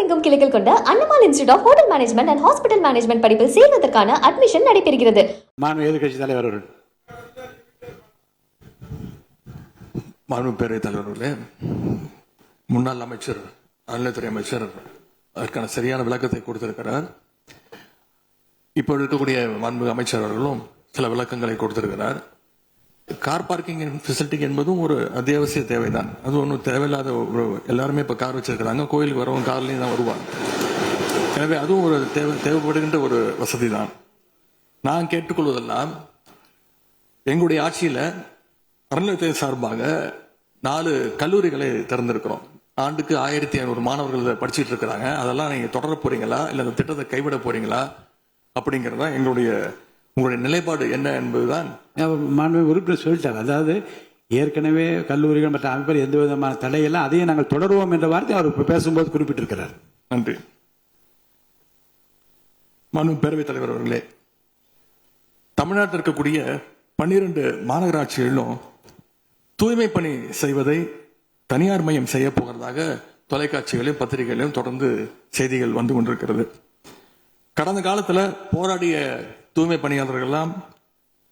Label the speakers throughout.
Speaker 1: தமிழகமெங்கும் கிளைகள் கொண்ட அண்ணமால் institute of hotel management and hospital management படிப்பில் சேர்வதற்கான அட்மிஷன் நடைபெறுகிறது.
Speaker 2: மாண்பு எதிர்க்கட்சி தலைவர் அவர்கள்.
Speaker 3: மாண்பு பேரவைத் தலைவர்களே, முன்னாள் அமைச்சர் அறநிலையத்துறை அமைச்சர் அதற்கான சரியான விளக்கத்தை கொடுத்திருக்கிறார். இப்போ இருக்கக்கூடிய மாண்பு அமைச்சர் அவர்களும் சில விளக்கங்களை கொடுத்திருக்கிறார். கார் பார்க்கிங் ஃபெசிலிட்டி என்பதும் ஒரு அத்தியாவசிய தேவைதான். அது ஒன்றும் தேவையில்லாத ஒரு எல்லாருமே இப்போ கார் வச்சிருக்கிறாங்க. கோயிலுக்கு வரவங்க கார்லேயும் தான் வருவாங்க. எனவே அதுவும் ஒரு தேவைப்படுகின்ற ஒரு வசதி தான். நான் கேட்டுக்கொள்வதெல்லாம், எங்களுடைய ஆட்சியில் அறநிலையத்துறை சார்பாக 4 கல்லூரிகளை திறந்திருக்கிறோம். ஆண்டுக்கு 1500 மாணவர்கள் படிச்சுட்டு இருக்கிறாங்க. அதெல்லாம் நீங்க தொடர போறீங்களா இல்ல அந்த திட்டத்தை கைவிட போறீங்களா அப்படிங்கறதா உங்களுடைய நிலைப்பாடு என்ன என்பதுதான்.
Speaker 2: மாண்பு உறுப்பினர் சொல்லிட்டார். அதாவது ஏற்கனவே கல்லூரிகள் மற்ற அமைப்பில் எந்த விதமான தடையெல்லாம் அதையும் நாங்கள் தொடருவோம் என்ற வார்த்தை அவர் பேசும்போது குறிப்பிட்டிருக்கிறார்.
Speaker 3: நன்றி. மாண்பு பேரவைத் தலைவர் அவர்களே, தமிழ்நாட்டில் இருக்கக்கூடிய 12 மாநகராட்சிகளிலும் தூய்மை பணி செய்வதை தனியார் மையம் செய்ய போகிறதாக தொலைக்காட்சிகளையும் பத்திரிகைகளையும் தொடர்ந்து செய்திகள் வந்து கொண்டிருக்கிறது. கடந்த காலத்தில் போராடிய தூய்மை பணியாளர்கள்லாம்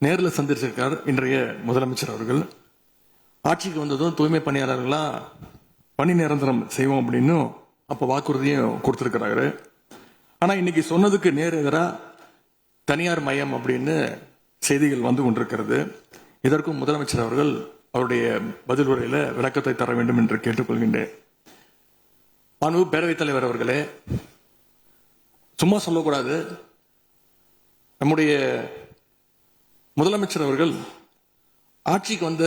Speaker 3: நேரில் சந்திச்சிருக்கார் இன்றைய முதலமைச்சர் அவர்கள். ஆட்சிக்கு வந்ததும் தூய்மை பணியாளர்கள்லாம் பணி நிரந்தரம் செய்வோம் அப்படின்னு அப்போ வாக்குறுதியும் கொடுத்திருக்கிறாரு. ஆனா இன்னைக்கு சொன்னதுக்கு நேர் எதிராக தனியார் மையம் அப்படின்னு செய்திகள் வந்து கொண்டிருக்கிறது. இதற்கும் முதலமைச்சர் அவர்கள் அவருடைய பதில் உரையில விளக்கத்தை தர வேண்டும் என்று கேட்டுக்கொள்கின்றேன். மாண்பு பேரவைத் தலைவர் அவர்களே, சும்மா சொல்லக்கூடாது. நம்முடைய முதலமைச்சர் அவர்கள் ஆட்சிக்கு வந்த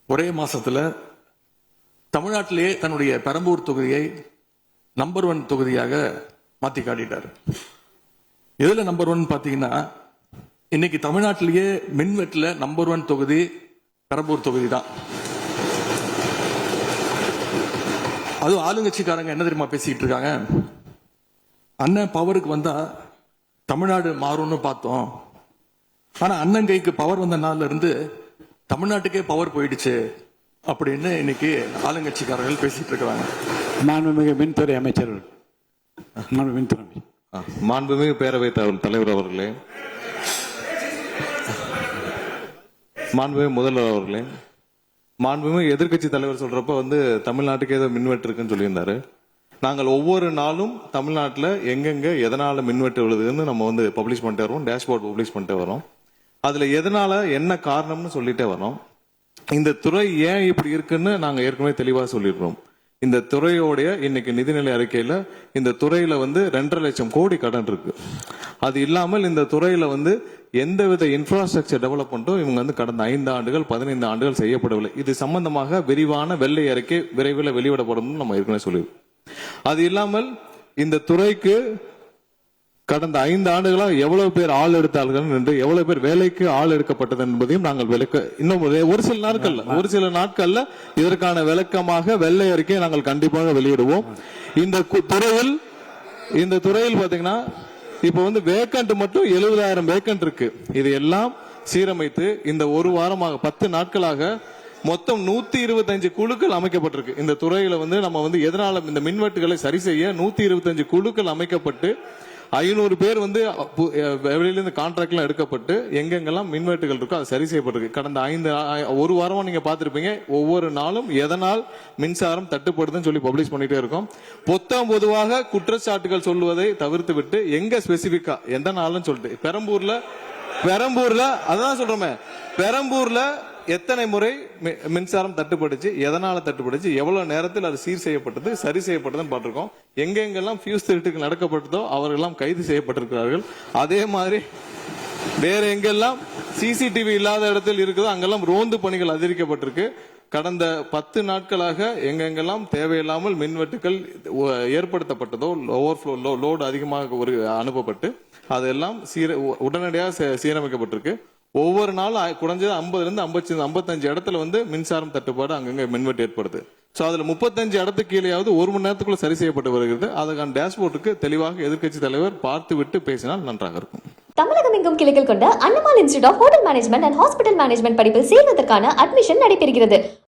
Speaker 3: ஒரே மாசத்துல தமிழ்நாட்டிலேயே தன்னுடைய பெரம்பூர் தொகுதியை நம்பர் 1 தொகுதியாக மாத்தி காட்டிட்டார். எதுல நம்பர் 1 பாத்தீங்கன்னா, இன்னைக்கு தமிழ்நாட்டிலேயே மின்வெட்டுல நம்பர் 1 தொகுதி பெரம்பூர் தொகுதி தான். அதுவும் ஆளுங்கட்சிக்காரங்க என்ன தெரியுமா பேசிட்டு இருக்காங்க? அண்ணன் பவருக்கு வந்தா தமிழ்நாடு மாறும்னு பார்த்தோம். ஆனா அண்ணன் கைக்கு பவர் வந்த நாள்ல இருந்து தமிழ்நாட்டுக்கே பவர் போயிடுச்சு அப்படின்னு இன்னைக்கு ஆளுங்கட்சிக்காரர்கள் பேசிட்டு இருக்கிறாங்க.
Speaker 2: மாண்புமிகு மின்துறை அமைச்சர்,
Speaker 4: மாண்புமிகு பேரவைத் தலைவர் அவர்களே, மாண்புமிகு முதல்வர் அவர்களே, மாண்புமிகு எதிர்கட்சி தலைவர் சொல்றப்ப தமிழ்நாட்டுக்கு ஏதோ மின்வெட்டு இருக்குன்னு சொல்லியிருந்தாரு. நாங்கள் ஒவ்வொரு நாளும் தமிழ்நாட்டில் எங்கெங்க எதனால மின்வெட்டு விழுதுன்னு நம்ம பப்ளிஷ் பண்ணிட்டே வரோம். டேஷ்போர்ட் பப்ளிஷ் பண்ணிட்டே வரோம். அதுல எதனால என்ன காரணம்னு சொல்லிட்டே வரோம். இந்த துறை ஏன் இப்படி இருக்குன்னு நாங்க ஏற்கனவே தெளிவா சொல்லிடுறோம். இந்த துறையோடைய இன்னைக்கு நிதிநிலை அறிக்கையில இந்த துறையில 2.5 லட்சம் கோடி கடன் இருக்கு. அது இல்லாமல் இந்த துறையில எந்தவித இன்ஃப்ராஸ்ட்ரக்சர் டெவலப்மெண்ட்டும் இவங்க கடந்த 5 ஆண்டுகள் 15 ஆண்டுகள் செய்யப்படவில்லை. இது சம்பந்தமாக விரிவான வெள்ளை அறிக்கை விரைவில் வெளியிடப்படும் நம்ம ஏற்கனவே சொல்லிடுறோம். அது இல்லாமல் இந்த துறைக்கு கடந்த 5 ஆண்டுகளாக எவ்வளவு பேர் ஆள் எடுத்தார்கள் என்று, எவ்வளவு பேர் வேலைக்கு ஆள் எடுக்கப்பட்டது என்பதையும் நாங்கள் இன்னும் ஒரு சில நாட்கள்ல இதற்கான விளக்கமாக வெள்ளை அறிக்கையை நாங்கள் கண்டிப்பாக வெளியிடுவோம். இந்த துறையில் பாத்தீங்கன்னா இப்ப வேக்கண்ட் மட்டும் 70,000 வேக்கண்ட் இருக்கு. இது எல்லாம் சீரமைத்து இந்த ஒரு வாரமாக 10 நாட்களாக மொத்தம் 125 குழுக்கள் அமைக்கப்பட்டிருக்கு. இந்த துறையில நம்ம எதனால இந்த மின்வெட்டுகளை சரி செய்ய 125 குழுக்கள் அமைக்கப்பட்டு 500 பேர் வெளியிலிருந்து கான்ட்ராக்ட் எல்லாம் எடுக்கப்பட்டு எங்கெங்கெல்லாம் மின்வெட்டுகள் இருக்கோ அது சரி செய்யப்பட்டிருக்கு. கடந்த ஒரு வாரமா நீங்க பாத்திருப்பீங்க, ஒவ்வொரு நாளும் எதனால் மின்சாரம் தட்டுப்படுதுன்னு சொல்லி பப்ளிஷ் பண்ணிட்டே இருக்கோம். பொதுவாக குற்றச்சாட்டுகள் சொல்லுவதை தவிர்த்து விட்டு எங்க ஸ்பெசிபிக்கா எந்த நாள்னு சொல்லிட்டு பெரம்பூர்ல அதான் சொல்றோமே, பெரம்பூர்ல எத்தனை முறை மின்சாரம் தட்டுப்படுச்சு, எதனால தட்டுப்படுச்சு, எவ்வளவு நேரத்தில் அது சீர் செய்யப்பட்டது, சரி செய்யப்பட்டதுன்னு பார்த்திருக்கோம். எங்கெங்கெல்லாம் ஃபியூஸ் திருட்டுகள் நடக்கப்பட்டதோ அவர்களெல்லாம் கைது செய்யப்பட்டிருக்கிறார்கள். அதே மாதிரி வேற எங்கெல்லாம் சிசிடிவி இல்லாத இடத்தில் இருக்குதோ அங்கெல்லாம் ரோந்து பணிகள் அதிகரிக்கப்பட்டிருக்கு. கடந்த 10 நாட்களாக எங்கெங்கெல்லாம் தேவையில்லாமல் மின்வெட்டுகள் ஏற்படுத்தப்பட்டதோ, ஓவர்ஃப்ளோ லோடு அதிகமாக அனுப்பப்பட்டு அதெல்லாம் உடனடியாக சீரமைக்கப்பட்டிருக்கு. ஒவ்வொரு நாளும் குறைஞ்சது 50 to 55 இடத்துல மின்சாரம் தட்டுப்பாடு அங்கங்க மின்வெட்டு ஏற்படுது. அதுல 35 இடத்துக்கு கீழேயாவது 1 மணி நேரத்துக்குள்ள சரி செய்யப்பட்டு வருகிறது. அதுக்கான டேஷ்போர்டுக்கு தெளிவாக எதிர்க்கட்சி தலைவர் பார்த்து விட்டு பேசினால் நன்றாக இருக்கும்.
Speaker 1: தமிழகமெங்கும் கிளைகள் கொண்ட அண்ணமால் institute of hotel management and hospital management படிப்பில் சேர்வதற்கான அட்மிஷன் நடைபெறுகிறது.